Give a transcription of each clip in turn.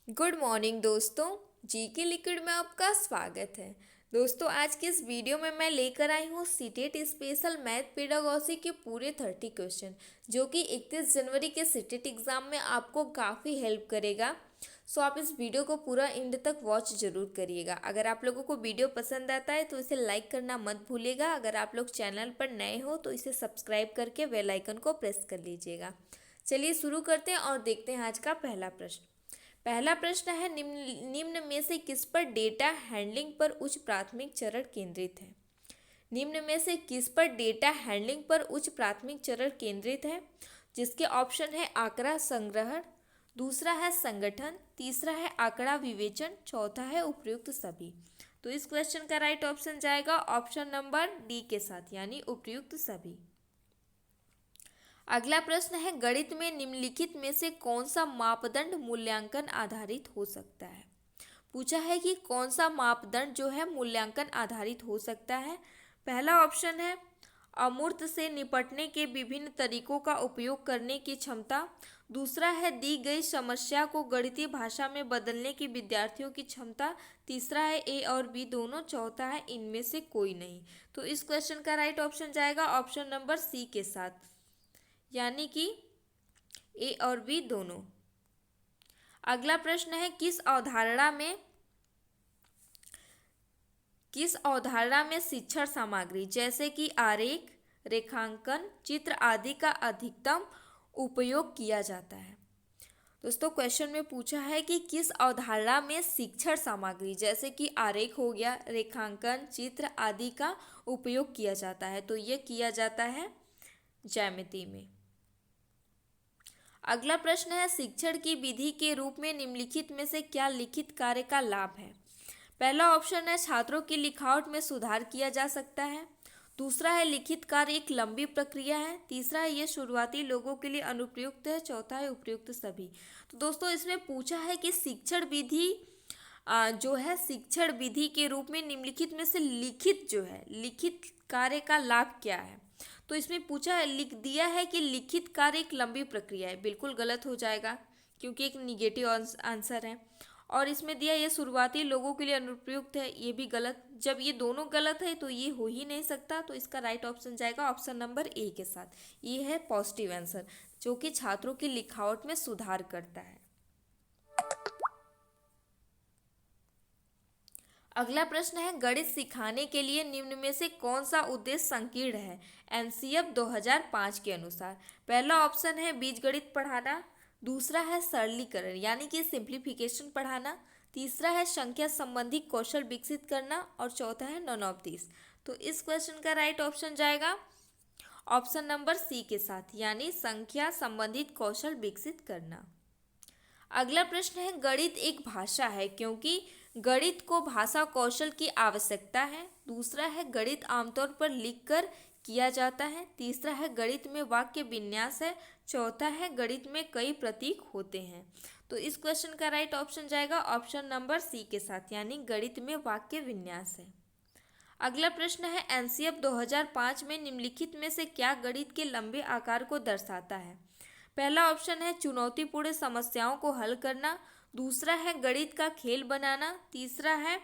Good morning दोस्तों। GK liquid में आपका स्वागत है। दोस्तों आज के इस वीडियो में मैं लेकर आई हूँ सीटेट स्पेशल मैथ पेडागोजी के पूरे 30 क्वेश्चन जो कि 31 जनवरी के सीटेट एग्ज़ाम में आपको काफ़ी हेल्प करेगा। सो आप इस वीडियो को पूरा एंड तक वॉच ज़रूर करिएगा। अगर आप लोगों को वीडियो पसंद आता है तो इसे लाइक करना मत भूलिएगा। अगर आप लोग चैनल पर नए हो तो इसे सब्सक्राइब करके बेल आइकन को प्रेस कर लीजिएगा। चलिए शुरू करते हैं और देखते हैं आज का पहला प्रश्न। पहला प्रश्न है, निम्न में से किस पर डेटा हैंडलिंग पर उच्च प्राथमिक चरण केंद्रित है। निम्न में से किस पर डेटा हैंडलिंग पर उच्च प्राथमिक चरण केंद्रित है। जिसके ऑप्शन है आंकड़ा संग्रहण, दूसरा है संगठन, तीसरा है आंकड़ा विवेचन, चौथा है उपयुक्त सभी। तो इस क्वेश्चन का राइट ऑप्शन जाएगा ऑप्शन नंबर डी के साथ, यानी उपयुक्त सभी। अगला प्रश्न है, गणित में निम्नलिखित में से कौन सा मापदंड मूल्यांकन आधारित हो सकता है। पूछा है कि कौन सा मापदंड जो है मूल्यांकन आधारित हो सकता है। पहला ऑप्शन है अमूर्त से निपटने के विभिन्न तरीकों का उपयोग करने की क्षमता, दूसरा है दी गई समस्या को गणितीय भाषा में बदलने की विद्यार्थियों की क्षमता, तीसरा है ए और बी दोनों, चौथा है इनमें से कोई नहीं। तो इस क्वेश्चन का राइट ऑप्शन जाएगा ऑप्शन नंबर सी के साथ, यानी कि ए और बी दोनों। अगला प्रश्न है, किस अवधारणा में शिक्षण सामग्री जैसे कि आरेख, रेखांकन, चित्र आदि का अधिकतम उपयोग किया जाता है। दोस्तों क्वेश्चन में पूछा है कि किस अवधारणा में शिक्षण सामग्री जैसे कि आरेख हो गया, रेखांकन, चित्र आदि का उपयोग किया जाता है। तो ये किया जाता है ज्यामिति में। अगला प्रश्न है, शिक्षण की विधि के रूप में निम्नलिखित में से क्या लिखित कार्य का लाभ है। पहला ऑप्शन है छात्रों की लिखावट में सुधार किया जा सकता है, दूसरा है लिखित कार्य एक लंबी प्रक्रिया है, तीसरा है ये शुरुआती लोगों के लिए अनुपयुक्त है, चौथा है उपयुक्त सभी। तो दोस्तों इसमें पूछा है कि शिक्षण विधि जो है शिक्षण विधि के रूप में निम्नलिखित में से लिखित कार्य का लाभ क्या है। तो इसमें लिख दिया है कि लिखित कार्य एक लंबी प्रक्रिया है, बिल्कुल गलत हो जाएगा क्योंकि एक निगेटिव आंसर है। और इसमें दिया ये शुरुआती लोगों के लिए अनुपयुक्त है, ये भी गलत। जब ये दोनों गलत है तो ये हो ही नहीं सकता। तो इसका राइट ऑप्शन जाएगा ऑप्शन नंबर ए के साथ, ये है पॉजिटिव आंसर जो कि छात्रों की लिखावट में सुधार करता है। अगला प्रश्न है, गणित सिखाने के लिए निम्न में से कौन सा उद्देश्य संकीर्ण है एनसीएफ 2005 के अनुसार। पहला ऑप्शन है बीजगणित पढ़ाना, दूसरा है सरलीकरण यानी कि सिंप्लीफिकेशन पढ़ाना, तीसरा है संख्या संबंधी कौशल विकसित करना और चौथा है नॉन ऑफ दिस। तो इस क्वेश्चन का राइट ऑप्शन जाएगा ऑप्शन नंबर सी के साथ, यानी संख्या संबंधित कौशल विकसित करना। अगला प्रश्न है, गणित एक भाषा है क्योंकि गणित को भाषा कौशल की आवश्यकता है, दूसरा है गणित आमतौर पर लिखकर किया जाता है, तीसरा है गणित में वाक्य विन्यास है, चौथा है गणित में कई प्रतीक होते हैं। तो इस क्वेश्चन का राइट ऑप्शन जाएगा ऑप्शन नंबर सी के साथ, यानी गणित में वाक्य विन्यास है। अगला प्रश्न है, एनसीएफ 2005 में निम्नलिखित में से क्या गणित के लंबे आकार को दर्शाता है। पहला ऑप्शन है चुनौतीपूर्ण समस्याओं को हल करना, दूसरा है गणित का खेल बनाना, तीसरा है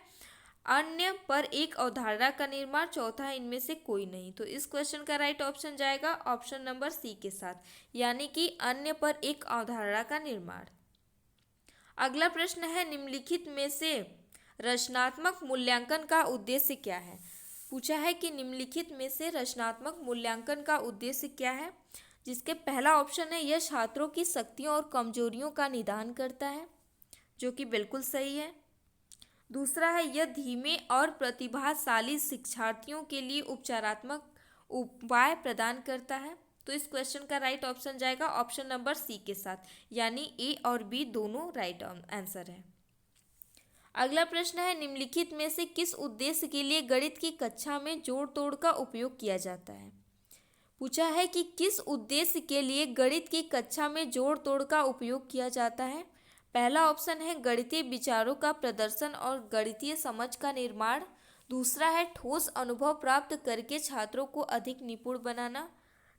अन्य पर एक अवधारणा का निर्माण, चौथा है इनमें से कोई नहीं। तो इस क्वेश्चन का राइट ऑप्शन जाएगा ऑप्शन नंबर सी के साथ, यानी कि अन्य पर एक अवधारणा का निर्माण। अगला प्रश्न है, निम्नलिखित में से रचनात्मक मूल्यांकन का उद्देश्य क्या है। पूछा है कि निम्नलिखित में से रचनात्मक मूल्यांकन का उद्देश्य क्या है। जिसके पहला ऑप्शन है यह छात्रों की शक्तियों और कमजोरियों का निदान करता है, जो कि बिल्कुल सही है। दूसरा है यह धीमे और प्रतिभाशाली शिक्षार्थियों के लिए उपचारात्मक उपाय प्रदान करता है। तो इस क्वेश्चन का राइट ऑप्शन जाएगा ऑप्शन नंबर सी के साथ, यानी ए और बी दोनों राइट आंसर है। अगला प्रश्न है, निम्नलिखित में से किस उद्देश्य के लिए गणित की कक्षा में जोड़ तोड़ का उपयोग किया जाता है। पूछा है कि किस उद्देश्य के लिए गणित की कक्षा में जोड़ तोड़ का उपयोग किया जाता है। पहला ऑप्शन है गणितीय विचारों का प्रदर्शन और गणितीय समझ का निर्माण, दूसरा है ठोस अनुभव प्राप्त करके छात्रों को अधिक निपुण बनाना,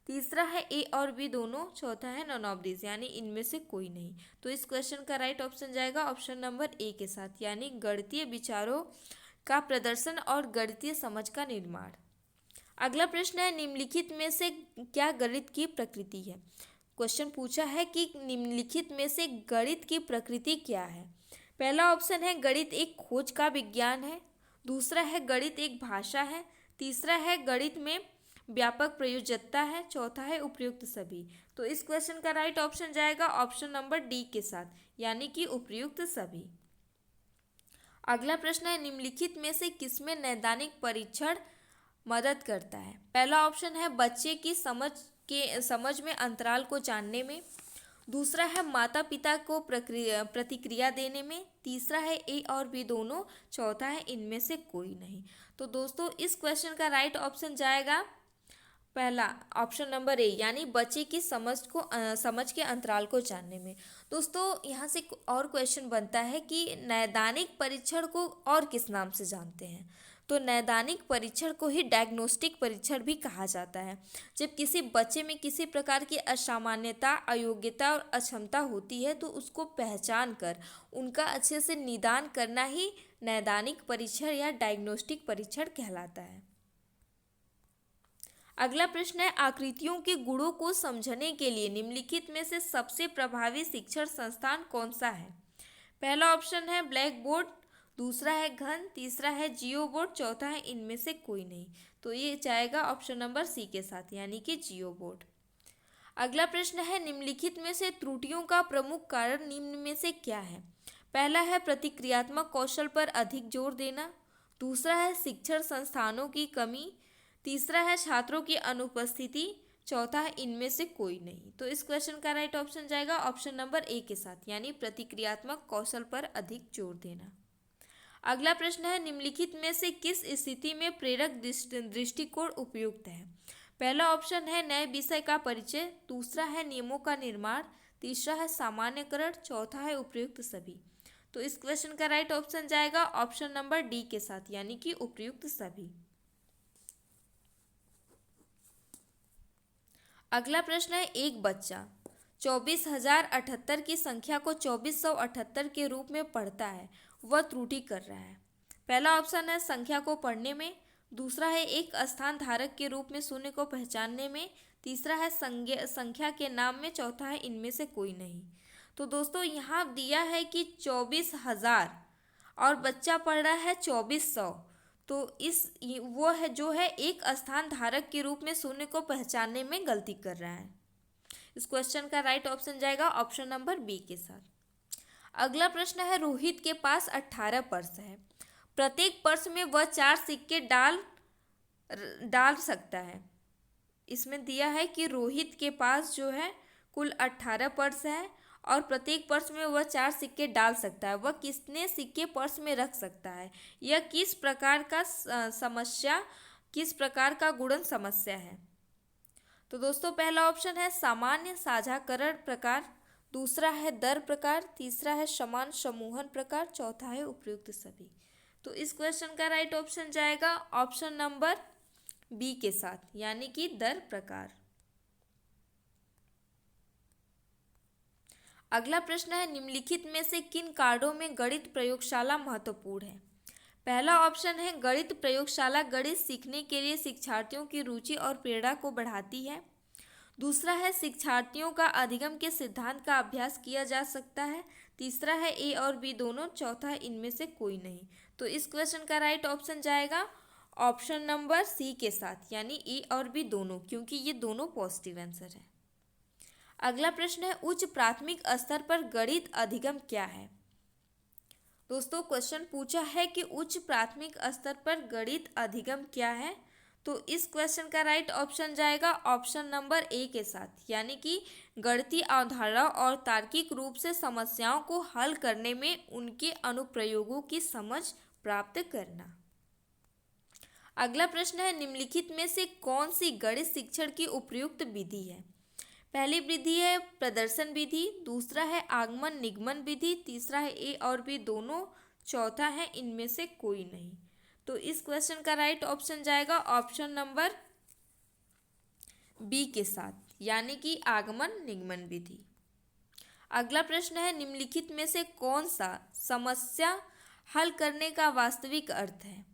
तीसरा है ए और बी दोनों, चौथा है नॉन ऑफ दिस यानी इनमें से कोई नहीं। तो इस क्वेश्चन का राइट ऑप्शन जाएगा ऑप्शन नंबर ए के साथ, यानी गणितीय विचारों का प्रदर्शन और गणितीय समझ का निर्माण। अगला प्रश्न है निम्नलिखित में से क्या गणित की प्रकृति है। क्वेश्चन पूछा है कि निम्नलिखित में से गणित की प्रकृति क्या है। पहला ऑप्शन है गणित एक खोज का विज्ञान है, दूसरा है गणित एक भाषा है, तीसरा है गणित में व्यापक प्रयोज्यता है, चौथा है उपयुक्त सभी। तो इस क्वेश्चन का राइट ऑप्शन जाएगा ऑप्शन नंबर डी के साथ, यानी कि उपयुक्त सभी। अगला प्रश्न है निम्नलिखित में से किसमें नैदानिक परीक्षण मदद करता है। पहला ऑप्शन है बच्चे की समझ में अंतराल को जानने में, दूसरा है माता पिता को प्रतिक्रिया देने में, तीसरा है ए और बी दोनों, चौथा है इनमें से कोई नहीं। तो दोस्तों इस क्वेश्चन का राइट ऑप्शन जाएगा पहला ऑप्शन नंबर ए, यानी बच्चे की समझ के अंतराल को जानने में। दोस्तों यहाँ से और क्वेश्चन बनता है कि नैदानिक परीक्षण को और किस नाम से जानते हैं। तो नैदानिक परीक्षण को ही डायग्नोस्टिक परीक्षण भी कहा जाता है। जब किसी बच्चे में किसी प्रकार की असामान्यता, अयोग्यता और अक्षमता होती है तो उसको पहचान कर उनका अच्छे से निदान करना ही नैदानिक परीक्षण या डायग्नोस्टिक परीक्षण कहलाता है। अगला प्रश्न है आकृतियों के गुणों को समझने के लिए निम्नलिखित में से सबसे प्रभावी शिक्षण संस्थान कौन सा है। पहला ऑप्शन है ब्लैक बोर्ड, दूसरा है घन, तीसरा है जियो बोर्ड, चौथा है इनमें से कोई नहीं। तो ये जाएगा ऑप्शन नंबर सी के साथ, यानी कि जियो बोर्ड। अगला प्रश्न है निम्नलिखित में से त्रुटियों का प्रमुख कारण निम्न में से क्या है। पहला है प्रतिक्रियात्मक कौशल पर अधिक जोर देना, दूसरा है शिक्षण संस्थानों की कमी, तीसरा है छात्रों की अनुपस्थिति, चौथा है इनमें से कोई नहीं। तो इस क्वेश्चन का राइट ऑप्शन जाएगा ऑप्शन नंबर ए के साथ, यानी प्रतिक्रियात्मक कौशल पर अधिक जोर देना। अगला प्रश्न है निम्नलिखित में से किस स्थिति में प्रेरक दृष्टिकोण उपयुक्त है। पहला ऑप्शन है नए विषय का परिचय, दूसरा है नियमों का निर्माण, तीसरा है सामान्यकरण, चौथा है उपयुक्त सभी। तो इस क्वेश्चन का राइट ऑप्शन जाएगा ऑप्शन नंबर डी के साथ, यानी कि उपयुक्त सभी। अगला प्रश्न है एक बच्चा 24,078 की संख्या को 2478 के रूप में पढ़ता है, वह त्रुटि कर रहा है। पहला ऑप्शन है संख्या को पढ़ने में, दूसरा है एक स्थान धारक के रूप में शून्य को पहचानने में, तीसरा है संख्या के नाम में, चौथा है इनमें से कोई नहीं। तो दोस्तों यहाँ दिया है कि 24,000 और बच्चा पढ़ रहा है 2400, तो वो है जो है एक स्थान धारक के रूप में शून्य को पहचानने में गलती कर रहा है। इस क्वेश्चन का राइट ऑप्शन जाएगा ऑप्शन नंबर बी के साथ। अगला प्रश्न है रोहित के पास 18 पर्स है, प्रत्येक पर्स में वह 4 सिक्के डाल सकता है। इसमें दिया है कि रोहित के पास जो है कुल 18 पर्स है और प्रत्येक पर्स में वह 4 सिक्के डाल सकता है। वह कितने सिक्के पर्स में रख सकता है, यह किस प्रकार का गुणन समस्या है। तो दोस्तों पहला ऑप्शन है सामान्य साझाकरण प्रकार, दूसरा है दर प्रकार, तीसरा है समान समूहन प्रकार, चौथा है उपयुक्त सभी। तो इस क्वेश्चन का राइट ऑप्शन जाएगा ऑप्शन नंबर बी के साथ, यानी कि दर प्रकार। अगला प्रश्न है निम्नलिखित में से किन कार्यों में गणित प्रयोगशाला महत्वपूर्ण है। पहला ऑप्शन है गणित प्रयोगशाला गणित सीखने के लिए शिक्षार्थियों की रुचि और प्रेरणा को बढ़ाती है, दूसरा है शिक्षार्थियों का अधिगम के सिद्धांत का अभ्यास किया जा सकता है, तीसरा है ए और बी दोनों, चौथा है इनमें से कोई नहीं। तो इस क्वेश्चन का राइट ऑप्शन जाएगा ऑप्शन नंबर सी के साथ, यानी ए और बी दोनों, क्योंकि ये दोनों पॉजिटिव आंसर है। अगला प्रश्न है उच्च प्राथमिक स्तर पर गणित अधिगम क्या है। दोस्तों क्वेश्चन पूछा है कि उच्च प्राथमिक स्तर पर गणित अधिगम क्या है। तो इस क्वेश्चन का राइट ऑप्शन जाएगा ऑप्शन नंबर ए के साथ, यानी कि गणितीय अवधारणा और तार्किक रूप से समस्याओं को हल करने में उनके अनुप्रयोगों की समझ प्राप्त करना। अगला प्रश्न है निम्नलिखित में से कौन सी गणित शिक्षण की उपयुक्त विधि है। पहली विधि है प्रदर्शन विधि, दूसरा है आगमन निगमन विधि, तीसरा है ए और बी दोनों, चौथा है इनमें से कोई नहीं। तो इस क्वेश्चन का राइट ऑप्शन जाएगा ऑप्शन नंबर बी के साथ, यानी कि आगमन निगमन विधि। अगला प्रश्न है, निम्नलिखित में से कौन सा समस्या हल करने का वास्तविक अर्थ है?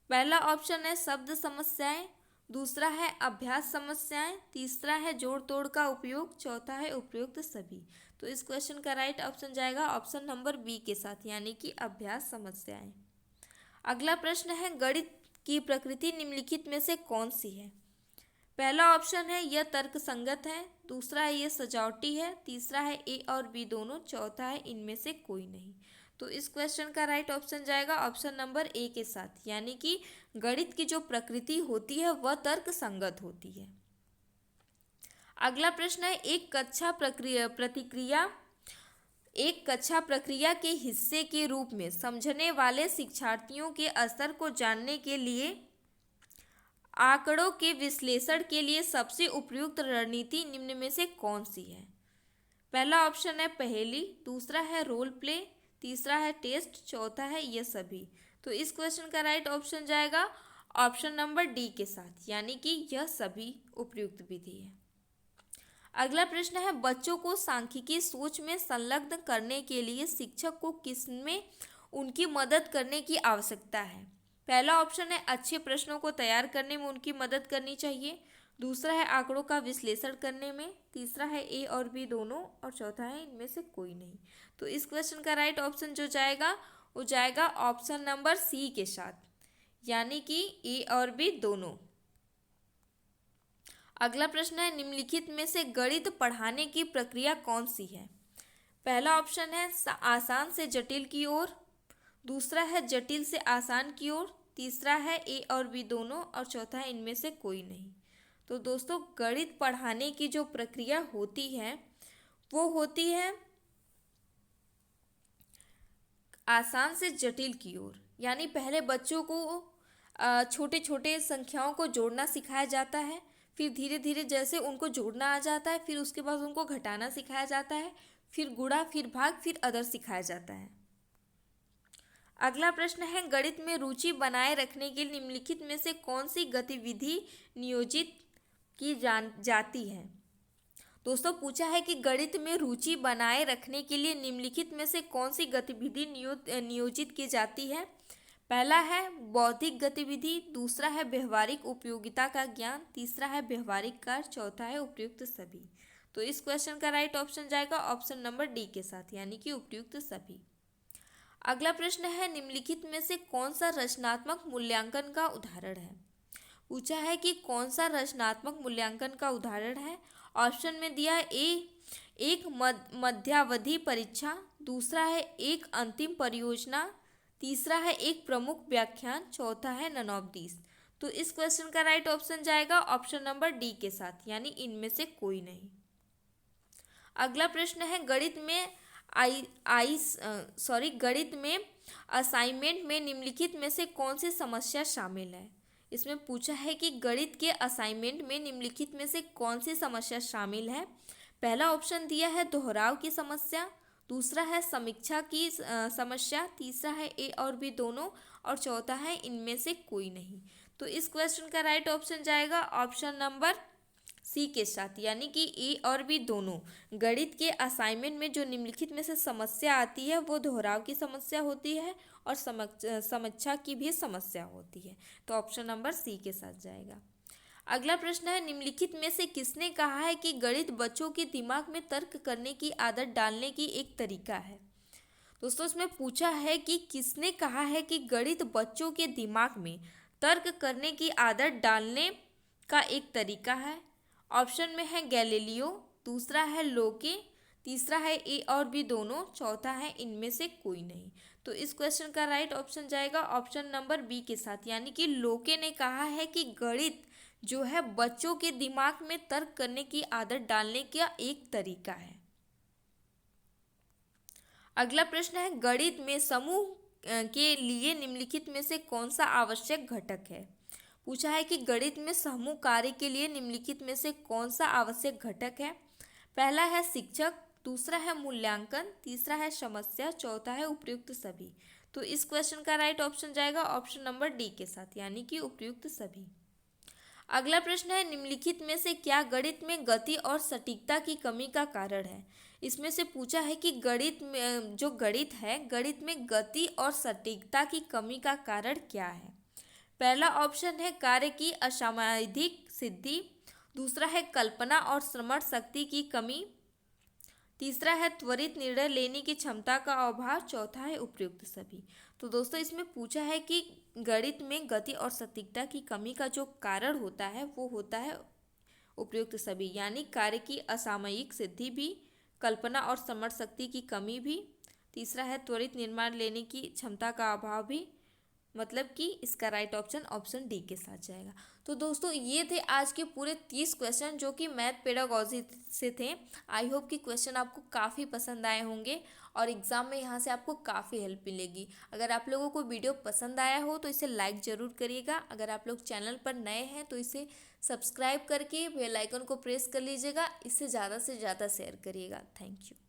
पहला ऑप्शन है शब्द समस्याएं, दूसरा है अभ्यास समस्याएं, तीसरा है जोड़ तोड़ का उपयोग, चौथा है उपयुक्त सभी। तो इस क्वेश्चन का राइट ऑप्शन जाएगा ऑप्शन नंबर बी के साथ, यानी कि अभ्यास समस्याएं। अगला प्रश्न है, गणित की प्रकृति निम्नलिखित में से कौन सी है? पहला ऑप्शन है यह तर्क संगत है, दूसरा है यह सजावटी है, तीसरा है ए और बी दोनों, चौथा है इनमें से कोई नहीं। तो इस क्वेश्चन का राइट ऑप्शन जाएगा ऑप्शन नंबर ए के साथ, यानी कि गणित की जो प्रकृति होती है वह तर्क संगत होती है। अगला प्रश्न है, एक कक्षा प्रक्रिया के हिस्से के रूप में समझने वाले शिक्षार्थियों के स्तर को जानने के लिए आंकड़ों के विश्लेषण के लिए सबसे उपयुक्त रणनीति निम्न में से कौन सी है? पहला ऑप्शन है पहेली, दूसरा है रोल प्ले, तीसरा है टेस्ट, चौथा है ये सभी। तो इस क्वेश्चन का राइट ऑप्शन जाएगा ऑप्शन नंबर डी के साथ, यानी कि यह सभी उपयुक्त विधि है। अगला प्रश्न है, बच्चों को सांख्यिकी सोच में संलग्न करने के लिए शिक्षक को किसमें उनकी मदद करने की आवश्यकता है? पहला ऑप्शन है अच्छे प्रश्नों को तैयार करने में उनकी मदद करनी चाहिए, दूसरा है आंकड़ों का विश्लेषण करने में, तीसरा है ए और बी दोनों, और चौथा है इनमें से कोई नहीं। तो इस क्वेश्चन का राइट ऑप्शन जो जाएगा वो जाएगा ऑप्शन नंबर सी के साथ, यानी कि ए और बी दोनों। अगला प्रश्न है, निम्नलिखित में से गणित पढ़ाने की प्रक्रिया कौन सी है? पहला ऑप्शन है आसान से जटिल की ओर, दूसरा है जटिल से आसान की ओर, तीसरा है ए और बी दोनों, और चौथा है इनमें से कोई नहीं। तो दोस्तों, गणित पढ़ाने की जो प्रक्रिया होती है वो होती है आसान से जटिल की ओर, यानी पहले बच्चों को छोटे छोटे संख्याओं को जोड़ना सिखाया जाता है, फिर धीरे धीरे जैसे उनको जोड़ना आ जाता है फिर उसके बाद उनको घटाना सिखाया जाता है, फिर गुणा, फिर भाग, फिर अदर सिखाया जाता है। अगला प्रश्न है, गणित में रुचि बनाए रखने के लिए निम्नलिखित में से कौन सी गतिविधि नियोजित की जाती है? दोस्तों, पूछा है कि गणित में रुचि बनाए रखने के लिए निम्नलिखित में से कौन सी गतिविधि नियोजित की जाती है? पहला है बौद्धिक गतिविधि, दूसरा है व्यवहारिक उपयोगिता का ज्ञान, तीसरा है व्यवहारिक कार्य, चौथा है उपयुक्त सभी। तो इस क्वेश्चन का राइट ऑप्शन जाएगा ऑप्शन नंबर डी के साथ, यानी कि उपयुक्त सभी। अगला प्रश्न है, निम्नलिखित में से कौन सा रचनात्मक मूल्यांकन का उदाहरण है? पूछा है कि कौन सा रचनात्मक मूल्यांकन का उदाहरण है। ऑप्शन में दिया है एक मध्यावधि परीक्षा, दूसरा है एक अंतिम परियोजना, तीसरा है एक प्रमुख व्याख्यान, चौथा है नन ऑफ दीज। तो इस क्वेश्चन का राइट ऑप्शन जाएगा ऑप्शन नंबर डी के साथ, यानी इनमें से कोई नहीं। अगला प्रश्न है, गणित में असाइनमेंट में निम्नलिखित में से कौन सी समस्या शामिल है? इसमें पूछा है कि गणित के असाइनमेंट में निम्नलिखित में से कौन सी समस्या शामिल है। पहला ऑप्शन दिया है दोहराव की समस्या, दूसरा है समीक्षा की समस्या, तीसरा है ए और बी दोनों, और चौथा है इनमें से कोई नहीं। तो इस क्वेश्चन का राइट ऑप्शन जाएगा ऑप्शन नंबर सी के साथ, यानी कि ए और बी दोनों। गणित के असाइनमेंट में जो निम्नलिखित में से समस्या आती है वो दोहराव की समस्या होती है और समीक्षा की भी समस्या होती है। तो ऑप्शन नंबर सी के साथ जाएगा। अगला प्रश्न है, निम्नलिखित में से किसने कहा है कि गणित बच्चों के दिमाग में तर्क करने की आदत डालने की एक तरीका है? दोस्तों, इसमें पूछा है कि किसने कहा है कि गणित बच्चों के दिमाग में तर्क करने की आदत डालने का एक तरीका है। ऑप्शन में है गैलीलियो, दूसरा है लोके, तीसरा है ए और बी दोनों, चौथा है इनमें से कोई नहीं। तो इस क्वेश्चन का राइट ऑप्शन जाएगा ऑप्शन नंबर बी के साथ, यानी कि लोके ने कहा है कि गणित जो है बच्चों के दिमाग में तर्क करने की आदत डालने का एक तरीका है। अगला प्रश्न है, गणित में समूह के लिए निम्नलिखित में से कौन सा आवश्यक घटक है? पूछा है कि गणित में समूह कार्य के लिए निम्नलिखित में से कौन सा आवश्यक घटक है। पहला है शिक्षक, दूसरा है मूल्यांकन, तीसरा है समस्या, चौथा है उपयुक्त सभी। तो इस क्वेश्चन का राइट ऑप्शन जाएगा ऑप्शन नंबर डी के साथ, यानी कि उपयुक्त सभी। अगला प्रश्न है, निम्नलिखित में से क्या गणित में गति और सटीकता की कमी का कारण है। इसमें से पूछा है कि गणित में जो गणित है, गणित में गति और सटीकता की कमी का कारण क्या है। पहला ऑप्शन है कार्य की असामयिक सिद्धि, दूसरा है कल्पना और स्मरण शक्ति की कमी, तीसरा है त्वरित निर्णय लेने की क्षमता का अभाव, चौथा है उपयुक्त सभी। तो दोस्तों इसमें पूछा है कि गणित में गति और सटीकता की कमी का जो कारण होता है वो होता है उपयुक्त सभी, यानी कार्य की असामयिक सिद्धि भी, कल्पना और स्मरण शक्ति की कमी भी, तीसरा है त्वरित निर्णय लेने की क्षमता का अभाव भी, मतलब कि इसका राइट ऑप्शन ऑप्शन डी के साथ जाएगा। तो दोस्तों ये थे आज के पूरे 30 क्वेश्चन जो कि मैथ पेडागॉजी से थे। आई होप कि क्वेश्चन आपको काफ़ी पसंद आए होंगे और एग्ज़ाम में यहाँ से आपको काफ़ी हेल्प मिलेगी। अगर आप लोगों को वीडियो पसंद आया हो तो इसे लाइक ज़रूर करिएगा। अगर आप लोग चैनल पर नए हैं तो इसे सब्सक्राइब करके बेल आइकन को प्रेस कर लीजिएगा। इसे ज़्यादा से ज़्यादा शेयर करिएगा। Thank you.